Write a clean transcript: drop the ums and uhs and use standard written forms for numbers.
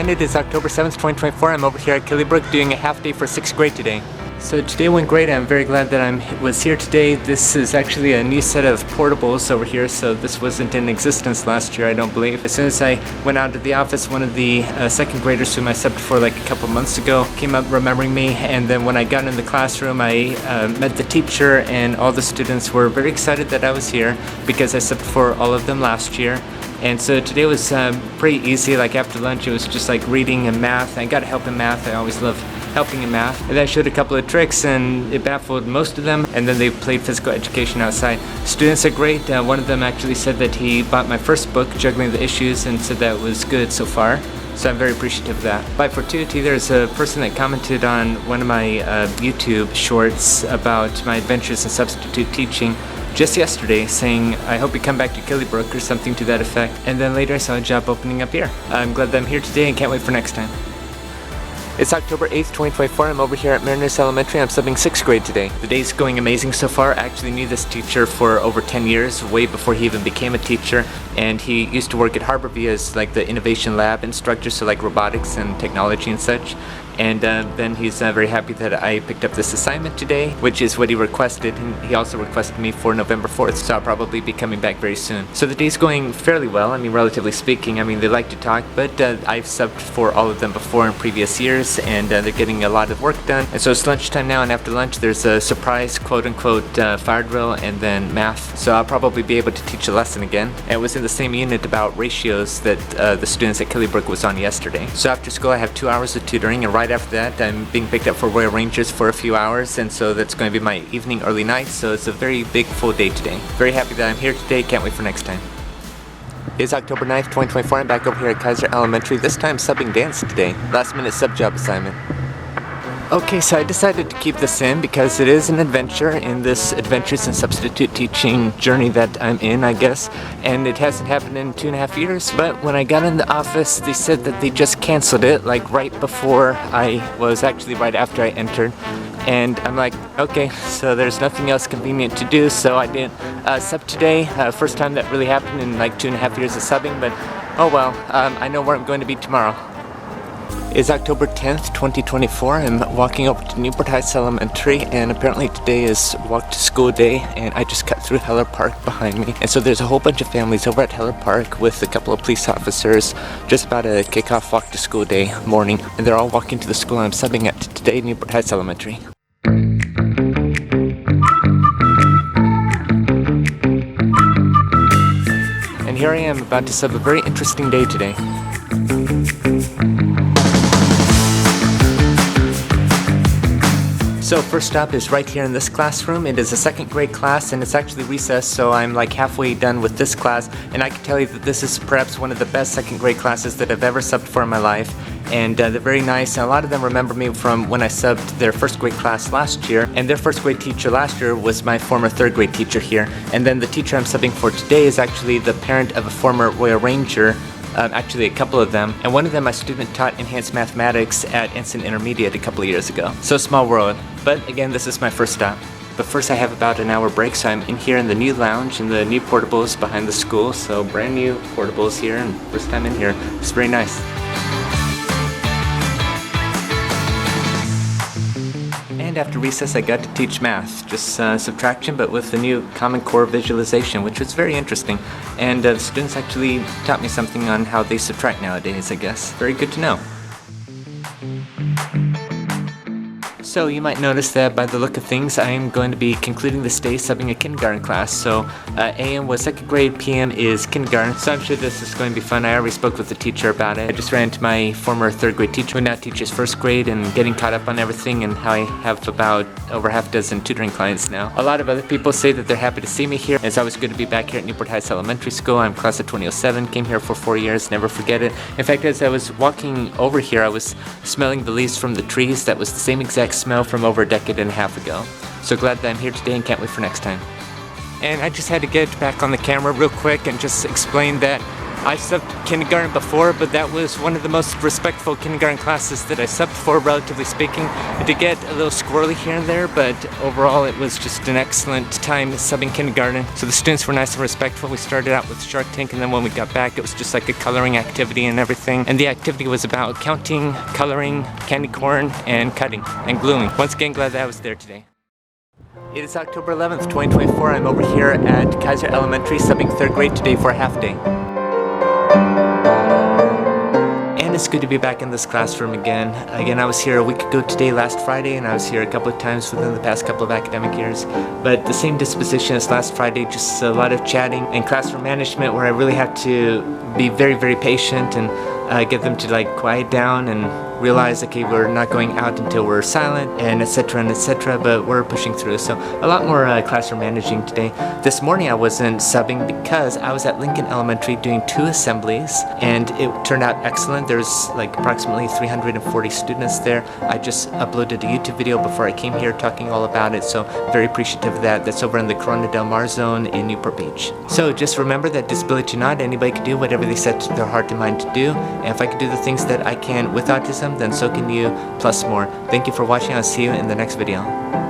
and it is October 7th, 2024. I'm over here at Killybrooke doing a half day for 6th grade today. So today went great. I'm very glad that I was here today. This is actually a new set of portables over here, so this wasn't in existence last year, I don't believe. As soon as I went out to the office, one of the second graders whom I subbed for like a couple months ago came up remembering me, and then when I got in the classroom, I met the teacher, and all the students were very excited that I was here because I subbed for all of them last year. And so today was pretty easy. Like after lunch, it was just like reading and math. I got help in math. I always love helping in math. And then I showed a couple of tricks, and it baffled most of them. And then they played physical education outside. Students are great. One of them actually said that he bought my first book, Juggling the Issues, and said that was good so far. So I'm very appreciative of that. By fortuity, there's a person that commented on one of my YouTube shorts about my adventures in substitute teaching just yesterday, saying, I hope you come back to Killybrooke or something to that effect. And then later I saw a job opening up here. I'm glad that I'm here today and can't wait for next time. It's October 8th, 2024. I'm over here at Mariners Elementary. I'm subbing 6th grade today. The day's going amazing so far. I actually knew this teacher for over 10 years, way before he even became a teacher. And he used to work at Harborview as like the innovation lab instructor, so like robotics and technology and such. And then he's very happy that I picked up this assignment today, which is what he requested. And he also requested me for November 4th, so I'll probably be coming back very soon. So the day's going fairly well. I mean, relatively speaking. I mean, they like to talk, but I've subbed for all of them before in previous years, and they're getting a lot of work done. And so it's lunchtime now, and after lunch there's a surprise quote-unquote fire drill and then math. So I'll probably be able to teach a lesson again. And it was in the same unit about ratios that the students at Killybrooke was on yesterday. So after school I have 2 hours of tutoring, and right after that I'm being picked up for Royal Rangers for a few hours, and so that's going to be my evening, early night. So it's a very big full day today. Very happy that I'm here today, can't wait for next time. It's October 9th, 2024. I'm back over here at Kaiser Elementary, this time subbing dance today. Last minute sub job assignment. Okay, so I decided to keep this in because it is an adventure in this adventures in substitute teaching journey that I'm in, I guess. And it hasn't happened in 2.5 years, but when I got in the office, they said that they just canceled it, like right before actually right after I entered. And I'm like, okay, so there's nothing else convenient to do, so I didn't sub today. First time that really happened in like 2.5 years of subbing, but oh well, I know where I'm going to be tomorrow. It's October 10th, 2024. I'm walking over to Newport-Mesa Elementary, and apparently today is walk to school day, and I just cut through Heller Park behind me. And so there's a whole bunch of families over at Heller Park with a couple of police officers just about to kick off walk to school day morning, and they're all walking to the school I'm subbing at today, Newport-Mesa Elementary. And here I am about to sub a very interesting day today. So first stop is right here in this classroom. It is a 2nd grade class, and it's actually recess, so I'm like halfway done with this class, and I can tell you that this is perhaps one of the best 2nd grade classes that I've ever subbed for in my life. And they're very nice, and a lot of them remember me from when I subbed their 1st grade class last year, and their 1st grade teacher last year was my former 3rd grade teacher here. And then the teacher I'm subbing for today is actually the parent of a former Royal Ranger, actually a couple of them, and one of them my student taught enhanced mathematics at Ensign Intermediate a couple of years ago. So small world. But again, this is my first stop. But first I have about an hour break, so I'm in here in the new lounge and the new portables behind the school. So brand new portables here, and first time in here. It's very nice. And after recess I got to teach math, just subtraction, but with the new Common Core visualization, which was very interesting. And the students actually taught me something on how they subtract nowadays, I guess. Very good to know. So you might notice that by the look of things, I am going to be concluding this day subbing a kindergarten class. So AM was 2nd grade, PM is kindergarten. So I'm sure this is going to be fun. I already spoke with the teacher about it. I just ran into my former 3rd grade teacher who now teaches 1st grade, and getting caught up on everything, and how I have about over half a dozen tutoring clients now. A lot of other people say that they're happy to see me here. It's always good to be back here at Newport-Mesa Elementary School. I'm class of 2007, came here for 4 years, never forget it. In fact, as I was walking over here, I was smelling the leaves from the trees. That was the same exact smell from over a decade and a half ago. So glad that I'm here today and can't wait for next time. And I just had to get back on the camera real quick and just explain that I subbed kindergarten before, but that was one of the most respectful kindergarten classes that I subbed for, relatively speaking. It did get a little squirrely here and there, but overall it was just an excellent time subbing kindergarten. So the students were nice and respectful. We started out with Shark Tank, and then when we got back, it was just like a coloring activity and everything. And the activity was about counting, coloring, candy corn, and cutting and gluing. Once again, glad that I was there today. It is October 11th, 2024. I'm over here at Kaiser Elementary subbing 3rd grade today for a half day. And it's good to be back in this classroom again. I was here a week ago today, last Friday, and I was here a couple of times within the past couple of academic years. But the same disposition as last Friday, just a lot of chatting and classroom management where I really have to be very, very patient and get them to like quiet down and realize, okay, we're not going out until we're silent, and etc., but we're pushing through. So a lot more classroom managing today. This morning I wasn't subbing because I was at Lincoln Elementary doing 2 assemblies, and it turned out excellent. There's like approximately 340 students there. I just uploaded a YouTube video before I came here talking all about it, so very appreciative of that. That's over in the Corona Del Mar zone in Newport Beach. So just remember that disability or not, anybody can do whatever they set their heart and mind to do, and if I can do the things that I can with autism, then so can you, plus more. Thank you for watching. I'll see you in the next video.